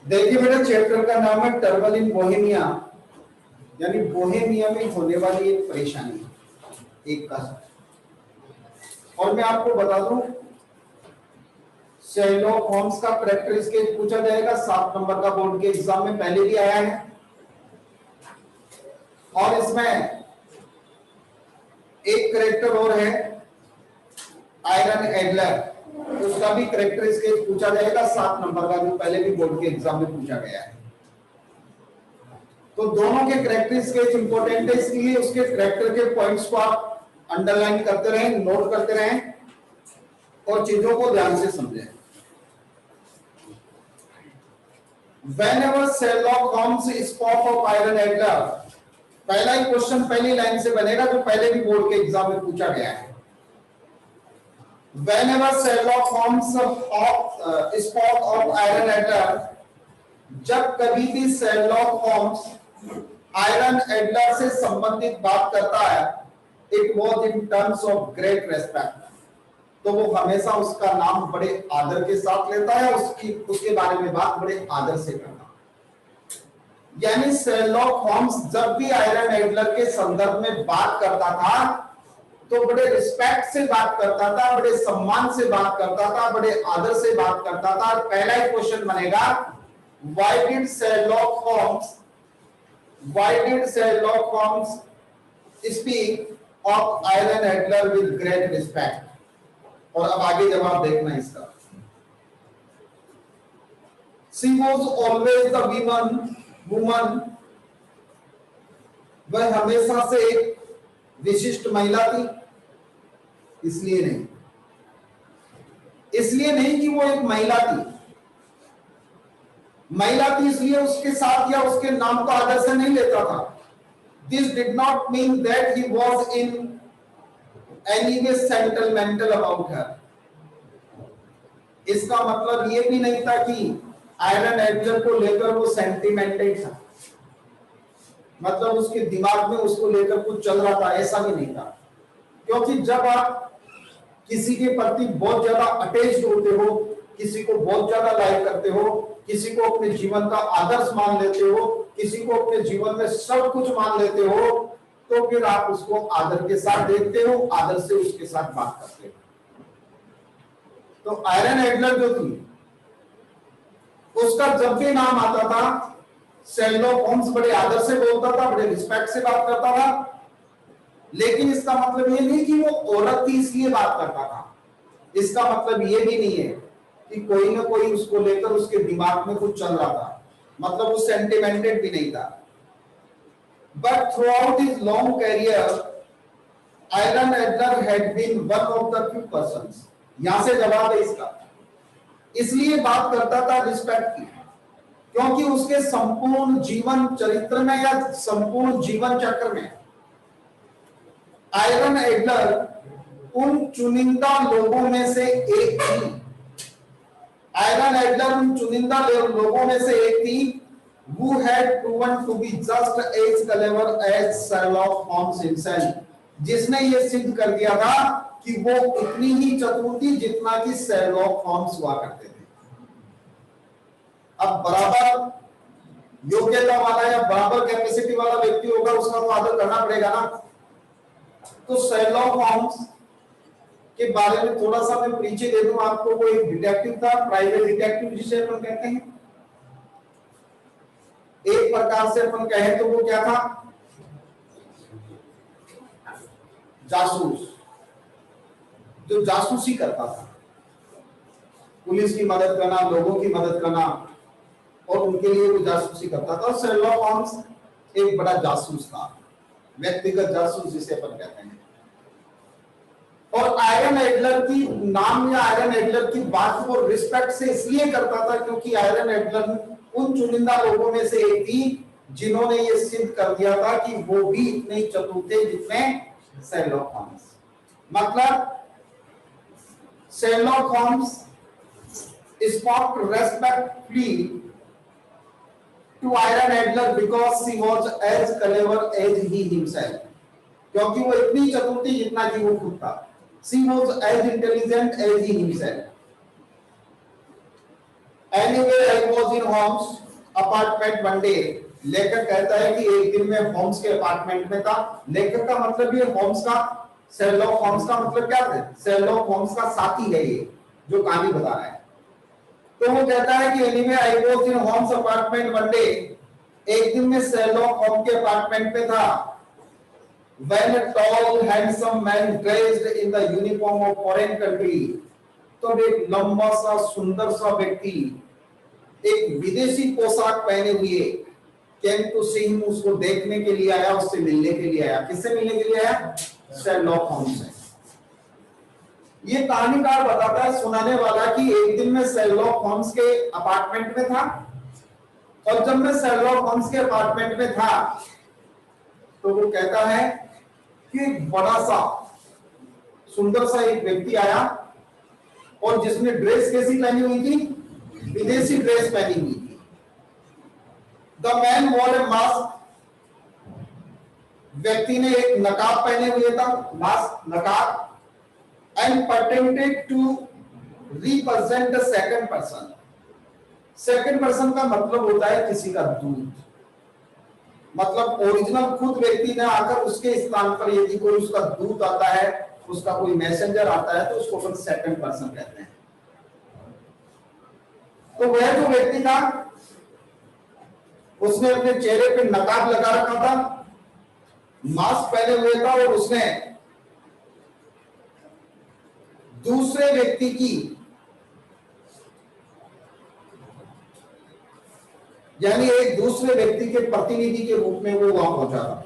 देखिए बेटा, चैप्टर का नाम है ट्रबल इन बोहेमिया, यानी बोहेमिया में होने वाली एक परेशानी, एक कष्ट। और मैं आपको बता दूं, शेरलॉक होम्स का कैरेक्टर स्केच पूछा जाएगा 7 नंबर का बोर्ड के एग्जाम में, पहले भी आया है। और इसमें एक कैरेक्टर और है आयरन एडलर, उसका भी कैरेक्टर स्केच पूछा जाएगा 7 नंबर का, जो पहले भी बोर्ड के एग्जाम में पूछा गया है। तो दोनों के कैरेक्टर स्केच इंपॉर्टेंट है, इसलिए उसके कैरेक्टर के पॉइंट्स को आप अंडरलाइन करते रहें, नोट करते रहें और चीजों को ध्यान से समझें। Whenever Sherlock Holmes spoke of iron adler, पहला ही क्वेश्चन पहली लाइन से बनेगा जो पहले भी बोर्ड के एग्जाम में पूछा गया है। Whenever Sherlock Holmes spoke of iron adler, जब कभी भी शेरलॉक होम्स आयरन एडलर से संबंधित बात करता है, it was in terms of great respect, तो वो हमेशा उसका नाम बड़े आदर के साथ लेता है, उसके बारे में बात बड़े आदर से करता है। यानी शेरलॉक होम्स जब भी आयरन एडलर के संदर्भ में बात करता था तो बड़े रिस्पेक्ट से बात करता था, बड़े सम्मान से बात करता था, बड़े आदर से बात करता था। पहला ही क्वेश्चन बनेगा, why did Sherlock Holmes speak of iron adler with great respect? और अब आगे जवाब देखना इसका। She was always the woman, वह हमेशा से एक विशिष्ट महिला थी, इसलिए नहीं कि वो एक महिला थी इसलिए उसके साथ या उसके नाम को आदर से नहीं लेता था। This did not mean that he was in any way sentimental about her. इसका मतलब ये भी नहीं था कि आयरन एडलर को लेकर वो सेंटिमेंटल था, मतलब उसके दिमाग में उसको लेकर कुछ चल रहा था, ऐसा भी नहीं था। क्योंकि जब आप किसी के प्रति बहुत ज्यादा अटैच्ड होते हो, किसी को बहुत ज्यादा लाइक करते हो, किसी को अपने जीवन का आदर्श मान लेते हो, किसी को अपने जीवन में सब कुछ मान लेते हो, तो फिर आप उसको आदर के साथ देखते हो, आदर से उसके साथ बात करते हो। तो आयरन एडलर जो थी, उसका जब भी नाम आता था, शेरलॉक होम्स बड़े आदर से बोलता था, बड़े रिस्पेक्ट से बात करता था। लेकिन इसका मतलब ये नहीं कि वो औरत थी इसलिए बात करता था, इसका मतलब ये भी नहीं है कि कोई ना कोई उसको लेकर उसके दिमाग में कुछ चल रहा था, मतलब वो सेंटिमेंटेड भी नहीं था। But throughout his long career Irene Adler had been one of the few persons, यहां से जवाब है इसका। इसलिए बात करता था रिस्पेक्ट की, क्योंकि उसके संपूर्ण जीवन चरित्र में या संपूर्ण जीवन चक्र में आयरन एडलर उन चुनिंदा लोगों में से एक थी। आयरन एडलर उन चुनिंदा लोगों में से एक थी who had proven to be just as clever as Sherlock Holmes himself, जिसने ये सिद्ध कर दिया था कि वो उतनी ही चतुर थी जितना कि शेरलॉक होम्स हुआ करते थे। अब बराबर योग्यता वाला या बराबर कैपेसिटी वाला व्यक्ति होगा, उसका तो आदर करना पड़ेगा ना। तो शेरलॉक होम्स के बारे में थोड़ा सा मैं परिचय दे दूं आपको। वो एक डिटेक्टिव था, प्राइवेट डिटेक्टिव जिसे अपन कहते हैं। एक प्रकार से अपन कहें तो वो क्या था, जासूस, जो जासूसी करता था, पुलिस की मदद करना, लोगों की मदद करना, और उनके लिए वो जासूसी करता था। शेरलॉक होम्स एक बड़ा जासूस था, व्यक्तिगत जासूस जिसे अपन कहते हैं। और आयरन एडलर की नाम या आयरन एडलर की बात को रिस्पेक्ट से इसलिए करता था क्योंकि आयरन एडलर उन चुनिंदा लोगों में से एक थी जिन्होंने ये सिद्ध कर दिया था कि वो भी इतने चतुर थे जितने शेरलॉक होम्स। मतलब Sherlock Holmes spoke respectfully to Iron Adler because she was as clever as he himself. क्योंकि वो इतनी चतुर थी जितना कि वो खुद था। She was as intelligent as he himself. Anyway, I was in Holmes' apartment one day. लेखक कहता है कि एक दिन मैं होम्स के अपार्टमेंट में था। लेखक का मतलब ये होम्स का, शेरलॉक होम्स का मतलब क्या है? शेरलॉक होम्स का साथी है ये, जो कहानी बता रहा है। तो वो कहता है कि anyway I was in Holmes apartment one day, एक दिन मैं शेरलॉक होम्स के अपार्टमेंट में था। When a tall handsome man dressed in the uniform of foreign country, तो एक लंबा सा सुंदर सा व्यक्ति एक विदेशी पोशाक पहने हुए came to see him, उसको देखने के लिए आया, उससे मिलने के लिए आया। किससे मिलने के लिए आया? शेरलॉक होम्स से। ये कहानीकार बताता है, सुनाने वाला, कि एक दिन मैं शेरलॉक होम्स के अपार्टमेंट में था, और जब मैं शेरलॉक होम्स के अपार्टमेंट में था तो वो कहता है कि एक बड़ा सा सुंदर सा एक व्यक्ति आया, और जिसने ड्रेस कैसी पहनी हुई थी? विदेशी ड्रेस पहनी हुई थी। The man war A mask, व्यक्ति ने एक नकाब पहने हुए था, मास्क, नकाब, and pretended to represent the second person. Second person का मतलब होता है किसी का दूत। मतलब ओरिजिनल खुद व्यक्ति ने आकर उसके स्थान पर यदि कोई उसका दूत आता है, उसका कोई मैसेंजर आता है, तो उसको अपन सेकंड पर्सन कहते हैं। तो वह जो व्यक्ति था उसने अपने चेहरे पे नकाब लगा रखा था, मास्क पहने हुए था, और उसने दूसरे व्यक्ति की, यानी एक दूसरे व्यक्ति के प्रतिनिधि के रूप में वो वहां पहुंचा था।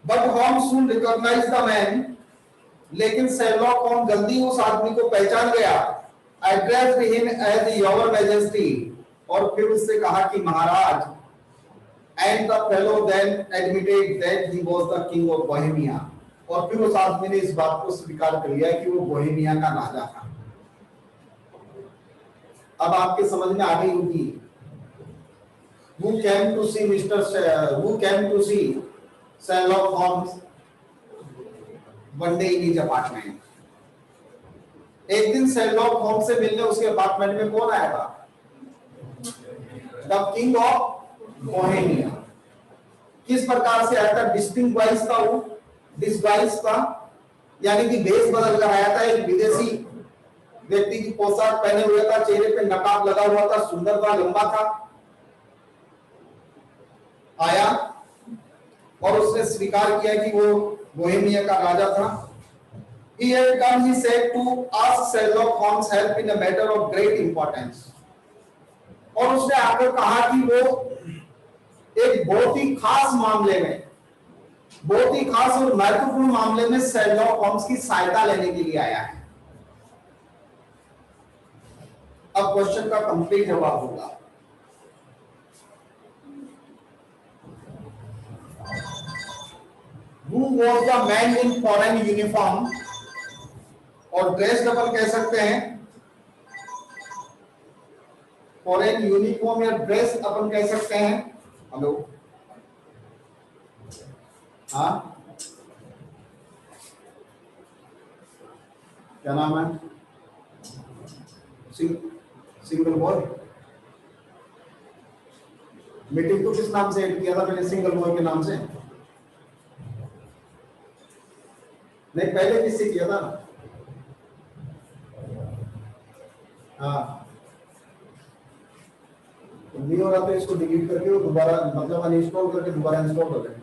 But Holmes soon recognize the man, लेकिन शेरलॉक होम्स जल्दी उस आदमी को पहचान गया। Addressed him as your majesty, और फिर उससे कहा कि महाराज। And the fellow then admitted that he was the king of Bohemia, और फिर उस आदमी ने इस बात को स्वीकार कर लिया कि वो बोहेमिया का राजा था। अब आपके समझ में आ गई होगी who came to see Sherlock Holmes one day in his apartment. एक दिन शेरलॉक होम्स से मिलने उसके अपार्टमेंट में कौन आया था? The king of Bohemia. किस प्रकार से आया था? डिस्टिंग्वाइज था वो, डिस्गाइज था, यानी कि भेष बदल कर आया था। एक विदेशी व्यक्ति की पोशाक पहने हुए था, चेहरे पे नकाब लगा हुआ था, सुंदर था, लंबा था, आया और उसने स्वीकार किया कि वो बोहेमिया का राजा था। He had come, he said, to ask Sherlock Holmes help in a matter of great importance. और उसने आकर कहा कि वो एक बहुत ही खास मामले में, बहुत ही खास और महत्वपूर्ण मामले में शेरलॉक होम्स की सहायता लेने के लिए आया है। अब क्वेश्चन का कंप्लीट जवाब होगा। Who was the man in foreign uniform? और ड्रेस अपन कह सकते हैं, फॉरेन यूनिफॉर्म या ड्रेस अपन कह सकते हैं। हेलो, हाँ, क्या नाम है? Single boy. मीटिंग को किस नाम से ऐड किया था मैंने? सिंगल बॉय के नाम से नहीं, पहले किससे किया था? हाँ, नहीं हो रहा तो इसको डिलीट करके वो दोबारा, मतलब अनइंस्टॉल करके दोबारा इंस्टॉल कर दें।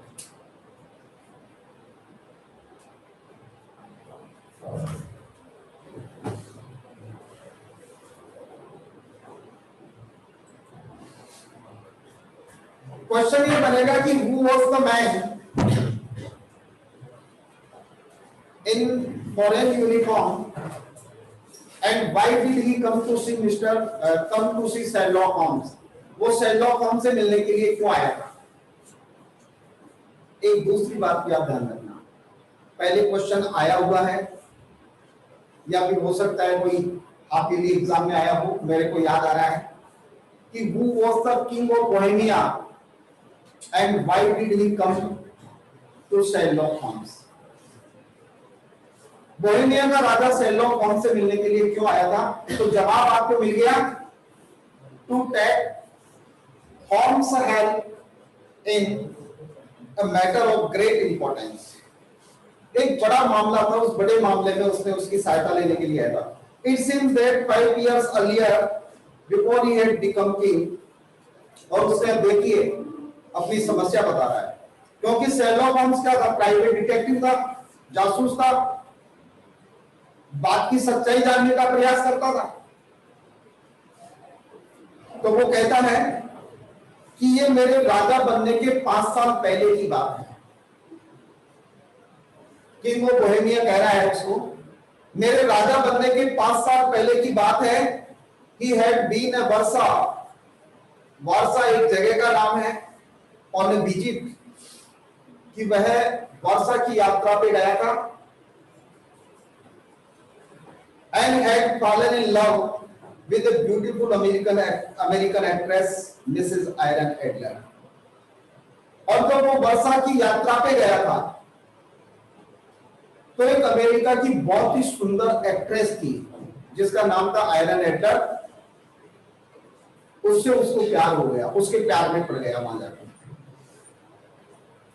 क्वेश्चन ये बनेगा कि who was the man in foreign uniform and why did he come to see Sherlock Holmes? वो शेरलॉक होम्स से मिलने के लिए क्यों आया था? एक दूसरी बात भी आप ध्यान रखना, पहले क्वेश्चन आया हुआ है या फिर हो सकता है कोई आपके लिए एग्जाम में आया हो, मेरे को याद आ रहा है कि who was the king of Bohemia and why did he come to Sherlock Holmes. Bohemia का राजा शेरलॉक होम्स से मिलने के लिए क्यों आया था? तो जवाब आपको मिल गया, to take Holmes help in a matter of great importance. एक बड़ा मामला था, उस बड़े मामले में उसने उसकी सहायता लेने के लिए आया था। It seems that 5 years earlier before he had become king, और उसने देखिए अपनी समस्या बता रहा है, क्योंकि शेरलॉक होम्स क्या था? प्राइवेट डिटेक्टिव था, जासूस था, बात की सच्चाई जानने का प्रयास करता था। तो वो कहता है कि ये मेरे राजा बनने के 5 साल पहले की बात है। किंग ऑफ बोहेमिया कह रहा है उसको, मेरे राजा बनने के 5 साल पहले की बात है। ही हैड बीन अ वर्सा, वर्सा एक जगह का नाम है, ऑन अ विजिट, कि वह वर्सा की यात्रा पे गया था। And had fallen in love with a beautiful American actress Mrs iron Adler. और जब वो वर्सा की यात्रा पे गया था तो एक अमेरिका की बहुत ही सुंदर एक्ट्रेस थी जिसका नाम था आयरन एडलर। उससे उसको प्यार हो गया, उसके प्यार में पड़ गया वहां जाकर।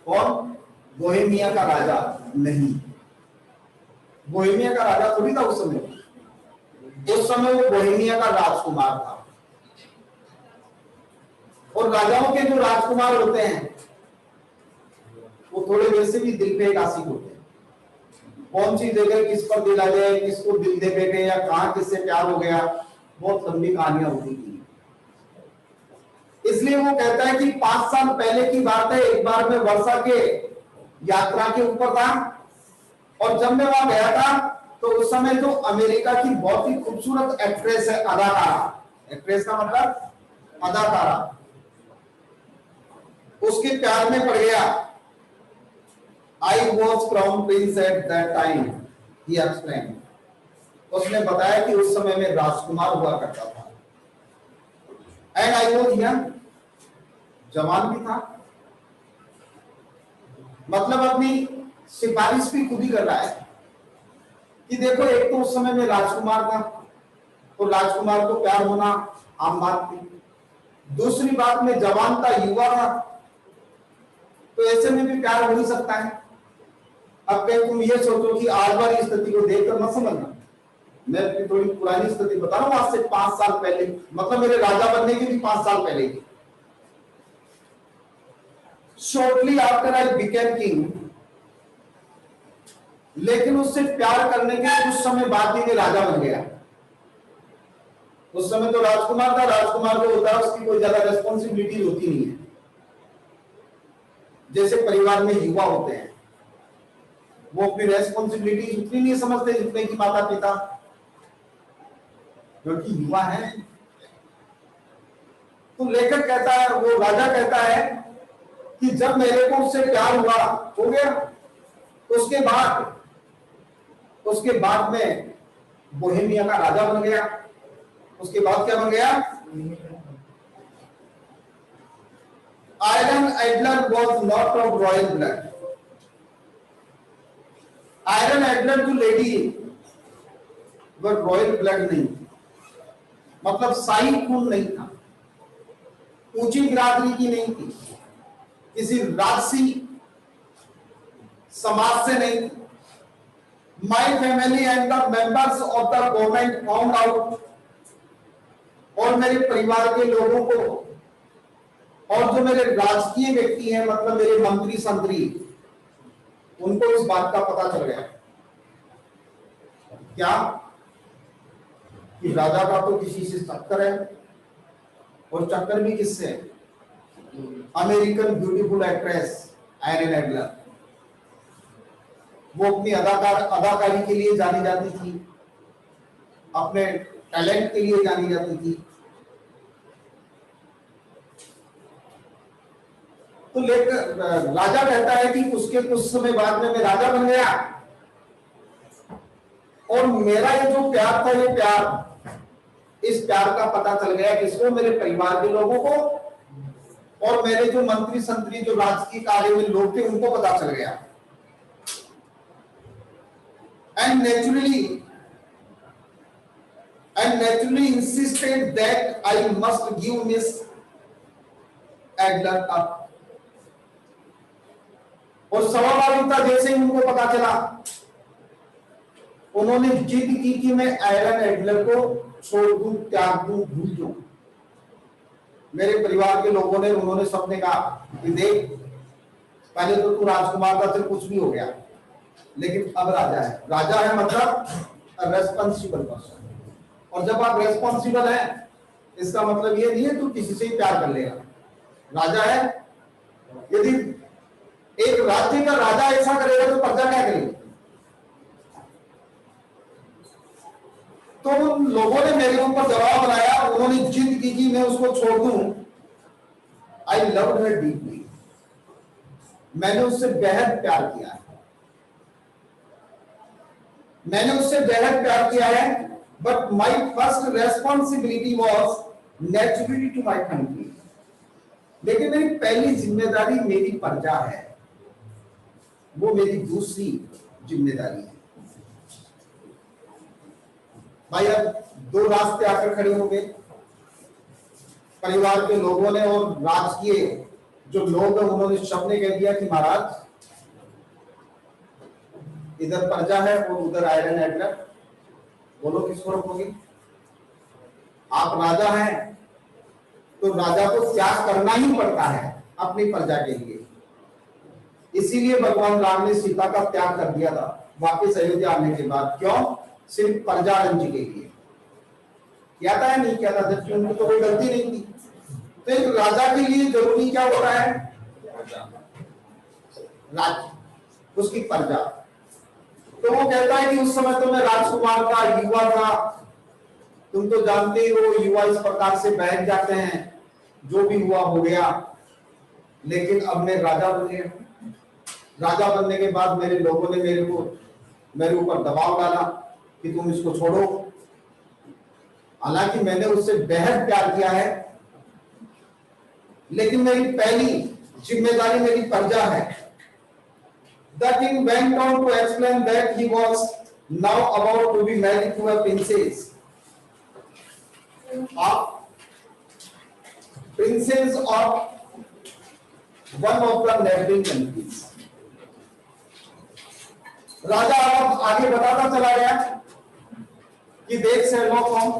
कौन? बोहेमिया का राजा नहीं, बोहेमिया का राजा थोड़ी था उस समय। उस समय वो बोहेमिया का राजकुमार था। और राजाओं के जो राजकुमार होते हैं वो थोड़े वैसे भी दिल पे एक आशिक होते हैं। कौन सी जगह किस पर दिल आ जाए, किसको दिल दे बैठे, या कहां किससे प्यार हो गया, बहुत लंबी कहानियां होती थी। इसलिए वो कहता है कि 5 साल पहले की बात है, एक बार मैं वर्षा के यात्रा के ऊपर था, और जब मैं वहां गया था तो उस समय जो अमेरिका की बहुत ही खूबसूरत एक्ट्रेस है, अदाकारा, एक्ट्रेस का मतलब अदाकारा, उसके प्यार में पड़ गया। I was crown Prince at that time, he explain. उसने बताया कि उस समय में राजकुमार हुआ करता था। एंड आई वॉज यंग, जवान भी था। मतलब अपनी सिफारिश भी खुद ही कर रहा है कि देखो, एक तो उस समय में राजकुमार था, तो राजकुमार को प्यार होना आम बात थी। दूसरी बात में जवान था, युवा था, तो ऐसे में भी प्यार हो ही सकता है। अब कहीं तुम ये सोचो कि आज वाली स्थिति को देखकर मत समझना, मैं थोड़ी पुरानी स्थिति बता रहा हूं, आज से 5 साल पहले, मतलब मेरे राजा बनने के भी 5 साल पहले की। Shortly after I became king, लेकिन उससे प्यार करने के कुछ समय बाद ही मैं राजा बन गया। उस समय तो राजकुमार था, राजकुमार जो होता है उसकी कोई ज्यादा रेस्पॉन्सिबिलिटी होती नहीं है, जैसे परिवार में युवा होते हैं, वो अपनी रेस्पॉन्सिबिलिटी उतनी नहीं समझते जितने की माता पिता, क्योंकि युवा है। तो लेखक कहता है, वो राजा कहता है कि जब मेरे को उससे प्यार हुआ, हो गया, उसके बाद में बोहेमिया का राजा बन गया। उसके बाद क्या बन गया? Iron Adler was not of royal blood. Iron Adler जो लेडी, वह रॉयल ब्लड नहीं, मतलब शाही खून नहीं था, ऊंची बिरादरी की नहीं थी, किसी राजसी समाज से नहीं थी। My family and the members of the government found out, और मेरे परिवार के लोगों को, और जो मेरे राजकीय व्यक्ति हैं, मतलब मेरे मंत्री संतरी, उनको इस बात का पता चल गया। क्या? कि राजा का तो किसी से चक्कर है, और चक्कर भी किससे? American beautiful actress iron Adler. वो अपनी अदाकारी के लिए जानी जाती थी, अपने टैलेंट के लिए जानी जाती थी। तो लेकर राजा कहता है कि उसके कुछ समय बाद में मैं राजा बन गया और मेरा ये जो प्यार था, ये प्यार, इस प्यार का पता चल गया किसको, मेरे परिवार के लोगों को, और मेरे जो मंत्री संतरी जो राजकीय कार्य में लोग थे उनको पता चल गया। And naturally insisted that I must give Miss Adler up. और स्वाभाविकता जैसे ही उनको पता चला, उन्होंने जिद की कि मैं एलन एडलर को छोड़ दूं, त्याग दूं, भूल दूं। मेरे परिवार के लोगों ने, उन्होंने सबने कहा कि देख, पहले तो तू राजकुमार था, फिर कुछ भी हो गया, लेकिन अब राजा है। राजा है मतलब रेस्पॉन्सिबल पर्सन, और जब आप रेस्पॉन्सिबल हैं, इसका मतलब ये नहीं है तू किसी से ही प्यार कर लेगा। राजा है, यदि एक राज्य का राजा ऐसा करेगा तो प्रजा क्या करेगी? तो उन लोगों ने मेरे ऊपर दबाव बनाया, उन्होंने जिद की कि मैं उसको छोड़ दूं। आई लव्ड हर डीपली, मैंने उससे बेहद प्यार किया है, मैंने उससे बेहद प्यार किया है। But my first responsibility was naturally to my country, लेकिन मेरी पहली जिम्मेदारी मेरी प्रजा है, वो मेरी दूसरी जिम्मेदारी है। भाई अब दो रास्ते आकर खड़े हो गए, परिवार के लोगों ने और राजकीय जो लोग हैं उन्होंने सबने कह दिया कि महाराज इधर प्रजा है और उधर आयरन एडलर, बोलो किसको रखोगे? आप राजा हैं तो राजा को त्याग करना ही पड़ता है अपनी प्रजा के लिए। इसीलिए भगवान राम ने सीता का त्याग कर दिया था वापस अयोध्या आने के बाद। क्यों? सिर्फ प्रजा रंज के लिए। क्या था नहीं क्या था, जबकि उनकी तो कोई गलती नहीं थी। तो एक राजा के लिए जरूरी क्या होता है? राज्य, उसकी प्रजा। तो वो कहता है कि उस समय तो मैं राजकुमार था, युवा था, तुम तो जानते ही हो युवा इस प्रकार से बहक जाते हैं, जो भी हुआ हो गया, लेकिन अब मैं राजा बन गया। राजा बनने के बाद मेरे लोगों ने मेरे ऊपर दबाव डाला कि तुम इसको छोड़ो। हालांकि मैंने उससे बेहद प्यार किया है, लेकिन मेरी पहली जिम्मेदारी मेरी प्रजा है। The king went on to explain that he was now about to be married to a princess of one of the neighboring countries. राजा अब आगे बताता चला गया कि देख शेरलॉक होम्स,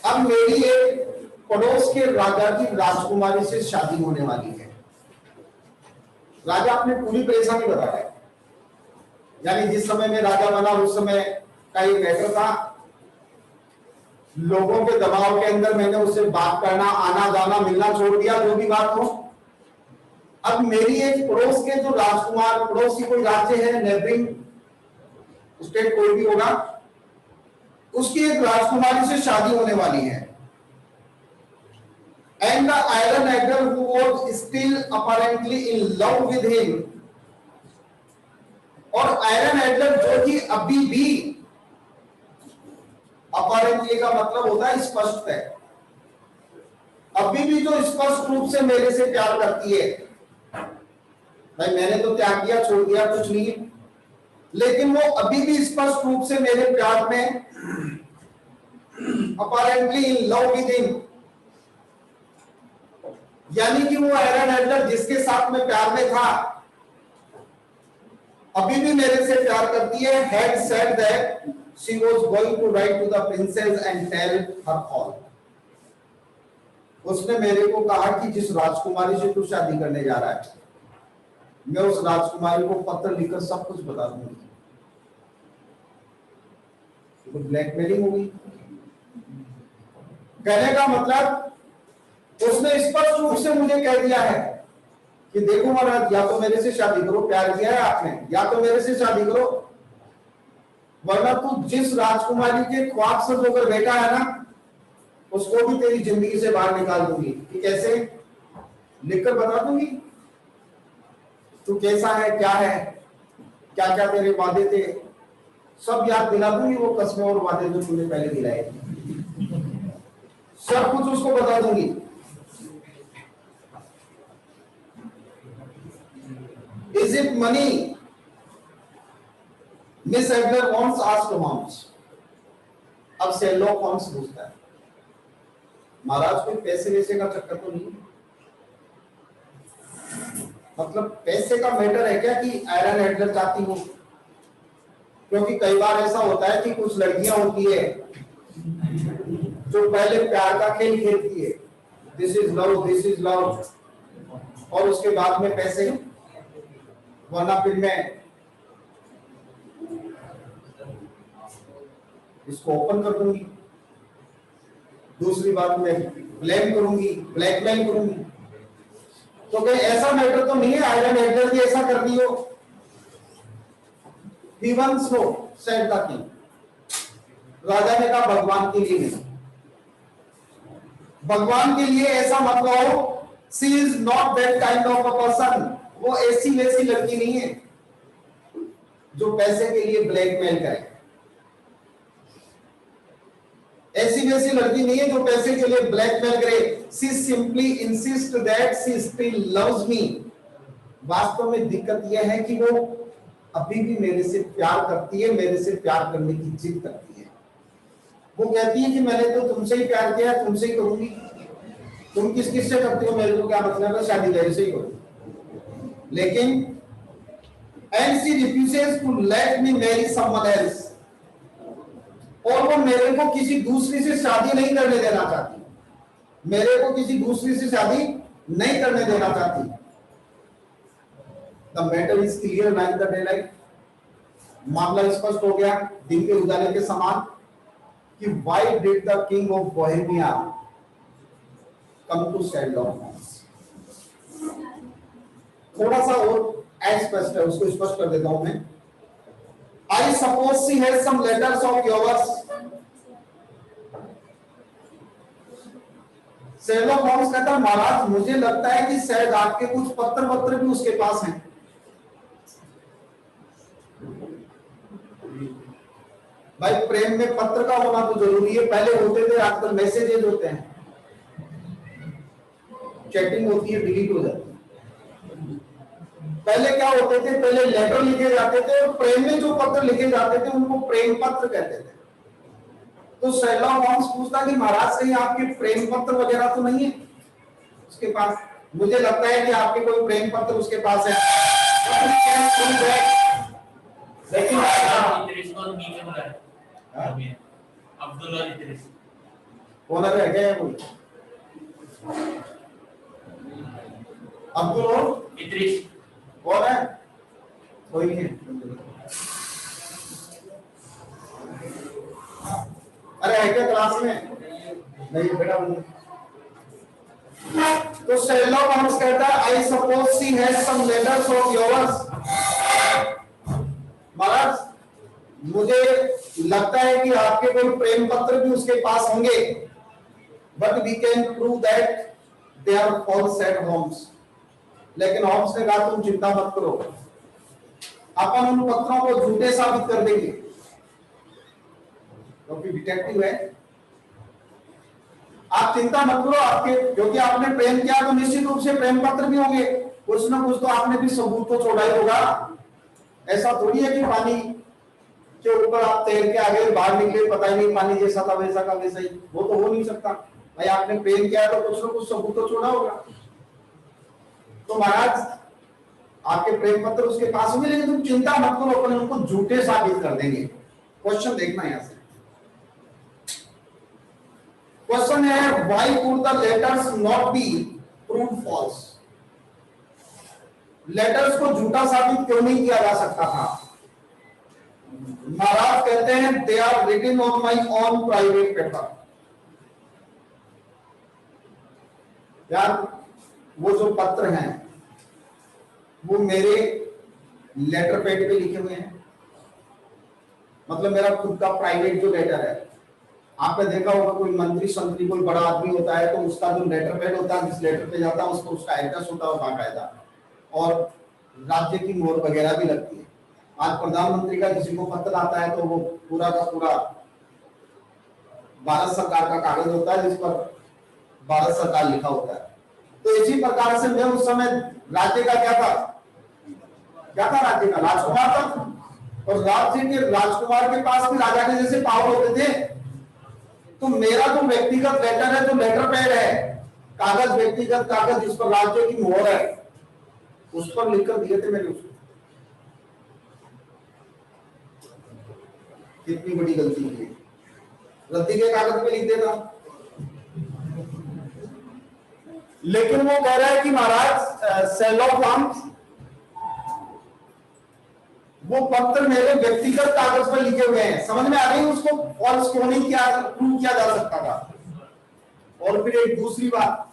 अब मेरी एक पड़ोस के राजा की राजकुमारी से शादी होने वाली है। राजा अपनी पूरी परेशानी बता रहा है, यानी जिस समय में राजा बना उस समय का एक मैटर था, लोगों के दबाव के अंदर मैंने उससे बात करना, आना जाना, मिलना छोड़ दिया, जो भी बात हो। अब मेरी एक पड़ोस के जो राजकुमार, पड़ोस की कोई राज्य है, नेबरिंग स्टेट कोई भी होगा, उसकी एक राजकुमारी से शादी होने वाली है। And the iron adder who was still apparently in love with him, और आयरन एडलर जो कि अभी भी, अपैरेंटली का मतलब होता है स्पष्ट है, अभी भी जो स्पष्ट रूप से मेरे से प्यार करती है। भाई मैंने तो त्याग किया, छोड़ दिया, कुछ नहीं, लेकिन वो अभी भी स्पष्ट रूप से मेरे प्यार में, apparently in love with him, यानी कि वो आयरन एडलर जिसके साथ मैं प्यार में था अभी भी मेरे से प्यार करती है। had said that she was going to write to the princess and tell her all. उसने मेरे को कहा कि जिस राजकुमारी से तू शादी करने जा रहा है, मैं उस राजकुमारी को पत्र लिखकर सब कुछ बता दूंगी। तो ब्लैकमेलिंग होगी। कहने का मतलब उसने स्पष्ट रूप से मुझे कह दिया है कि देखो महाराज, या तो मेरे से शादी करो, प्यार किया है आपने, या तो मेरे से शादी करो, वरना तू जिस राजकुमारी के ख्वाब से होकर बैठा है ना, उसको भी तेरी जिंदगी से बाहर निकाल दूंगी। कि कैसे? लिखकर बता दूंगी तू कैसा है, क्या है, क्या क्या तेरे वादे थे, सब याद दिला दूंगी। वो कस्में और वादे जो तूने पहले दिलाए सब कुछ उसको बता दूंगी। Is it money? Miss Adler wants asked Holmes. अब शेरलॉक होम्स पूछता है, महाराज कोई पैसे वैसे का चक्कर तो नहीं? मतलब पैसे का मैटर है क्या कि आयरन एडलर चाहती हूं? क्योंकि कई बार ऐसा होता है कि कुछ लड़कियां होती है जो पहले प्यार का खेल खेलती है, this is love, this is love, और उसके बाद में पैसे, वरना फिर मैं इसको ओपन कर दूंगी, दूसरी बात मैं ब्लेम करूंगी, ब्लैकमेल करूंगी। तो कहीं ऐसा मैटर तो नहीं है आयरन एडलर भी ऐसा कर दी हो? He once know, said the king. राजा ने कहा भगवान के लिए नहीं, भगवान के लिए ऐसा मत कहो। She is not that kind of a person. वो ऐसी वैसी लड़की नहीं है जो पैसे के लिए ब्लैकमेल करे, ऐसी वैसी लड़की नहीं है जो पैसे के लिए ब्लैकमेल करे। She simply insists that she still loves me. वास्तव में दिक्कत यह है कि वो अभी भी मेरे से प्यार करती है, मेरे से प्यार करने की जिद करती है। वो कहती है कि मैंने तो तुमसे ही प्यार किया, तुमसे ही करूंगी, तुम किस किस से करते हो मेरे को क्या मतलब है, शादी मेरे से ही करो। लेकिन and she refuses to let me marry someone else. और वो मेरे को किसी दूसरी से शादी नहीं करने देना चाहती, मेरे को किसी दूसरी से शादी नहीं करने देना चाहती। The matter is clear like the daylight. मामला स्पष्ट हो गया दिन के उजाले के समान कि why did the king of Bohemia come to Sherlock Holmes? थोड़ा सा और स्पष्ट है, उसको स्पष्ट कर देता हूं मैं। I suppose she has some letters of yours. Sherlock Holmes कहता है महाराज मुझे लगता है कि शायद आपके कुछ पत्र वत्र भी उसके पास हैं। भाई प्रेम में पत्र का होना तो जरूरी है, पहले होते थे, आजकल मैसेजेस होते हैं, चैटिंग होती है, डिलीट हो जाती है। पहले क्या होते थे, पहले लेटर लिखे जाते थे और प्रेम में जो पत्र लिखे जाते थे उनको प्रेम पत्र कहते थे। तो शेरलॉक होम्स पूछता कि महाराज कहीं आपके प्रेम पत्र वगैरह तो नहीं है उसके पास? मुझे लगता है कि आपके कोई प्रेम पत्र उसके पास है। लेकिन अब्दुल्ला इद्रिस ओनर है क्या कोई? अब्दुल इद्रिस कौन है? कोई नहीं। अरे है क्या क्लास में? नहीं बेटा। तो शेरलॉक होम्स कहता है I suppose she has some letters of yours. महाराज मुझे लगता है कि आपके कोई प्रेम पत्र भी उसके पास होंगे, but we can prove that they are false, said Holmes. लेकिन होम्स ने कहा तुम चिंता मत करो, अपन उन पत्रों को झूठे साबित कर देंगे, क्योंकि डिटेक्टिव है। आप चिंता मत करो, आपके क्योंकि आपने प्रेम किया तो निश्चित रूप से प्रेम पत्र भी होंगे, कुछ ना कुछ तो आपने भी सबूत तो छोड़ा ही होगा। ऐसा थोड़ी है कि पानी के ऊपर आप तैर के आगे बाहर निकले, पता ही नहीं पानी जैसा था वैसा का वैसा ही, वो तो हो नहीं सकता। भाई आपने प्रेम किया तो कुछ ना कुछ सबूत तो छोड़ा होगा। तो महाराज आपके प्रेम पत्र उसके पास होंगे, लेकिन तुम चिंता मत करो, अपन उनको झूठे साबित कर देंगे। क्वेश्चन देखना यहां से, क्वेश्चन है why could the letters not be proved false? Letters को झूठा साबित क्यों नहीं किया जा सकता था? महाराज कहते हैं they are written on my own private paper. यार वो जो पत्र हैं वो मेरे लेटर पैड पे लिखे हुए हैं, मतलब मेरा खुद का प्राइवेट जो लेटर है। आपने देखा होगा कोई मंत्री संतरी कोई बड़ा आदमी होता है तो उसका जो लेटर पैड होता है, जिस लेटर पे जाता है उसको उसका एड्रेस होता है बाकायदा, और राज्य की मोहर वगैरह भी लगती है। आज प्रधानमंत्री का किसी को पत्र आता है तो वो पूरा का पूरा भारत सरकार का कागज होता है जिस पर भारत सरकार लिखा होता है। तो इसी प्रकार से मैं उस समय राज्य का क्या था राज्य का राजकुमार था, और राज्य के राजकुमार के पास भी राजा के जैसे पावर होते थे। तो मेरा जो व्यक्तिगत लेटर है, जो लेटर पैड है, कागज, व्यक्तिगत कागज जिस पर राज्य की मोहर है, उस पर लिखकर दिए थे मैंने उसको। कितनी बड़ी गलती की, रद्दी के कागज पे लिख देता। लेकिन वो कह रहा है कि महाराज शेरलॉक होम्स, वो पत्र मेरे व्यक्तिगत कागज पर लिखे हुए हैं। समझ में आ रही है उसको फॉल्स क्यों नहीं किया, प्रूव किया जा सकता था। और फिर एक दूसरी बात,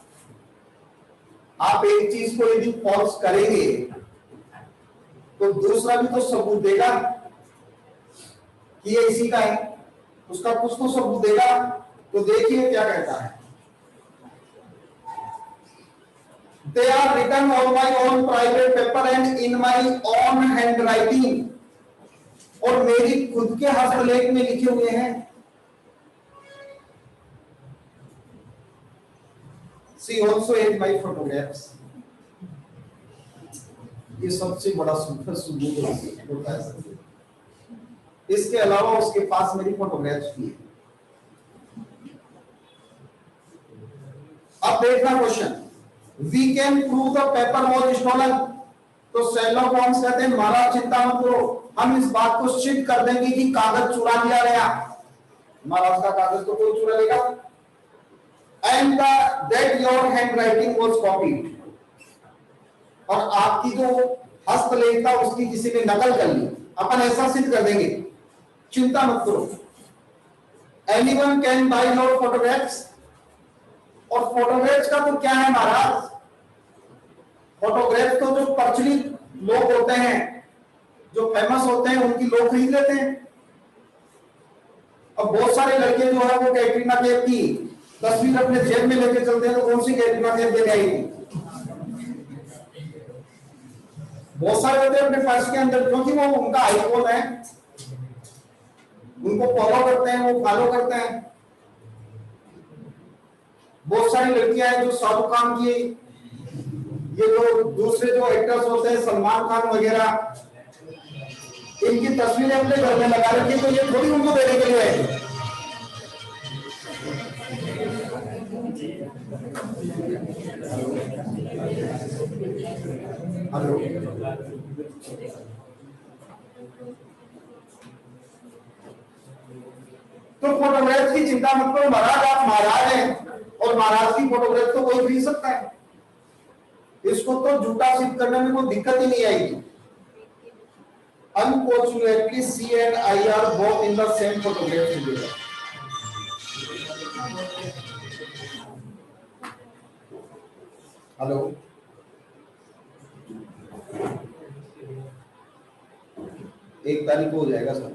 आप एक चीज को यदि फॉल्स करेंगे तो दूसरा भी तो सबूत देगा कि ये इसी का है, उसका कुछ तो सबूत देगा। तो देखिए क्या कहता है, They are written on my own private paper and in my own handwriting, और मेरी खुद के हस्तलेख में लिखे हुए हैं। She also had my photographs. ये सबसे बड़ा सुपर सबूत होता है। इसके अलावा उसके पास मेरी फोटोग्राफ्स भी है। अब देखना question, we can prove the paper was stolen. तो शेरलॉक होम्स कहते हैं महाराज चिंता मत करो, हम इस बात को सिद्ध कर देंगे कि कागज चुरा लिया गया। महाराज का कागज तो कोई चुरा लेगा। And that your hand writing was copied, और आपकी जो हस्तलेख था उसकी किसी ने नकल कर ली। अपन ऐसा सिद्ध कर देंगे, चिंता मत करो। Anyone can by your photographs, और फोटोग्राफ्स का तो क्या है महाराज, फोटोग्राफ तो जो प्रचलित लोग होते हैं, जो फेमस होते हैं, उनकी लोग खरीद लेते हैं। अब बहुत सारे लड़के जो है वो कैटरीना कैफ की तस्वीर अपने जेब में लेके चलते हैं, तो कौन सी कैटरीना कैफ देने आई थी? बहुत सारे होते हैं अपने पर्स के अंदर, क्योंकि वो उनका आईफोन है, उनको फॉलो करते हैं, वो फॉलो करते हैं। बहुत सारी लड़कियां हैं जो शाहरुख खान की, ये जो दूसरे जो एक्टर्स होते हैं सलमान खान वगैरह, इनकी तस्वीरें अपने घर में लगा रखी, तो ये थोड़ी उनको देने के लिए है। हेलो, तो फोटोग्राफ की चिंता मत करो महाराज, आप महाराज हैं, और महाराज की फोटोग्राफ तो कोई खरीद सकता है। इसको तो झूठा सिद्ध करने में कोई दिक्कत ही नहीं आएगी। Unfortunately, C and I are both in the same photograph together. Hello, एक तारीख को हो जाएगा sir.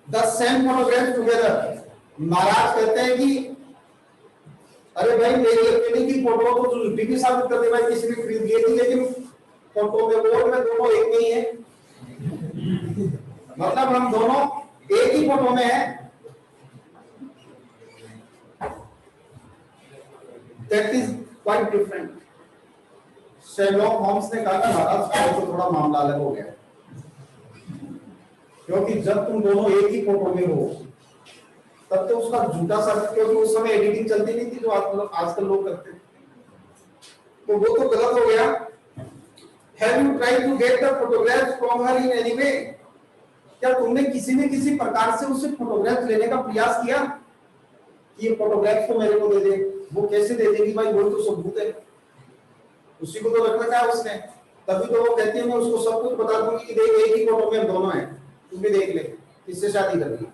The same photograph together. महाराज कहते हैं कि अरे भाई मेरी अकेले की फोटो को तो झूठी भी साबित कर दे भाई, किसी ने खरीद ली थी, लेकिन फोटो में वो में दोनों एक नहीं है। मतलब हम दोनों एक ही फोटो में हैं। That is quite different. Sherlock Holmes ने कहा महाराज तो थोड़ा मामला अलग हो गया, क्योंकि जब तुम दोनों एक ही फोटो में हो तब तो उसका झूठा साबित, क्योंकि उस समय एडिटिंग चलती नहीं थी जो आजकल लोग करते हैं, तो वो तो गलत हो गया। Have you tried to get the photographs from her in any way? क्या तुमने किसी न किसी प्रकार से उससे फोटोग्राफ लेने का प्रयास किया कि ये फोटोग्राफ तो मेरे को दे दे? वो कैसे दे देगी भाई, वो तो सबूत है, उसी को तो रखना चाहा उसने। तभी तो वो कहती है मैं उसको सब कुछ बता दूंगी कि देख एक ही फोटो में हम दोनों हैं, तुम भी देख ले, किससे शादी कर ली।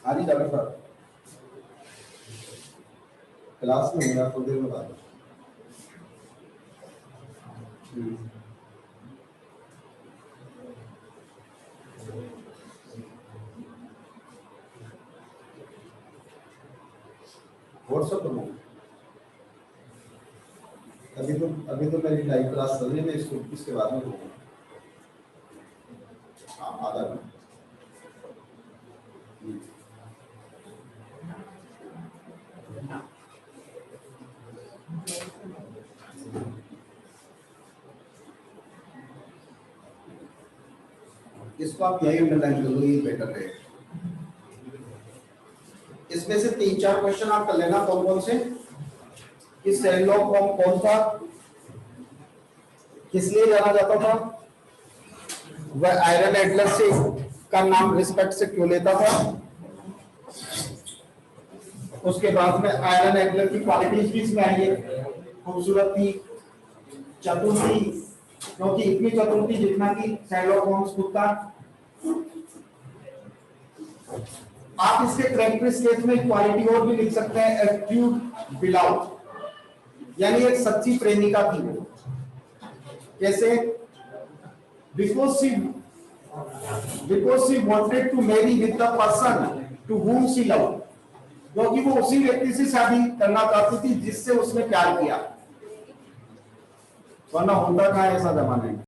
आदि डॉक्टर साहब क्लास में मेरा थोड़ी देर में बात है। व्हाट्सएप पर हूँ। अभी तो मेरी लाइव क्लास चल रही है, मैं इसको इसके बाद में होगा। हाँ, आधा घंटा। इसको आप यही अंडरलाइन कर लो, ये बेटर रहेगा। इसमें से 3-4 क्वेश्चन आप कर लेना। कौन कौन से? कि शेरलॉक होम्स कौन था, किस लिए जाना जाता था, वह आयरन एडलर से का नाम रिस्पेक्ट से क्यों लेता था, उसके बाद में आयरन एडलर की क्वालिटीज भी इसमें आई है। खूबसूरत थी, चतुर थी, क्योंकि इतनी चतुर थी जितना कि शेरलॉक होम्स खुद था। आप इसके कैरेक्टरिस्टिक्स में क्वालिटी और भी लिख सकते हैं, एटीट्यूड बिलाउट, यानी एक सच्ची प्रेमिका थी वो। कैसे? Because she wanted to marry with the person to whom she loved, क्योंकि वो उसी व्यक्ति से शादी करना चाहती थी जिससे उसने प्यार किया, वरना होता कहाँ ऐसा जमाने में।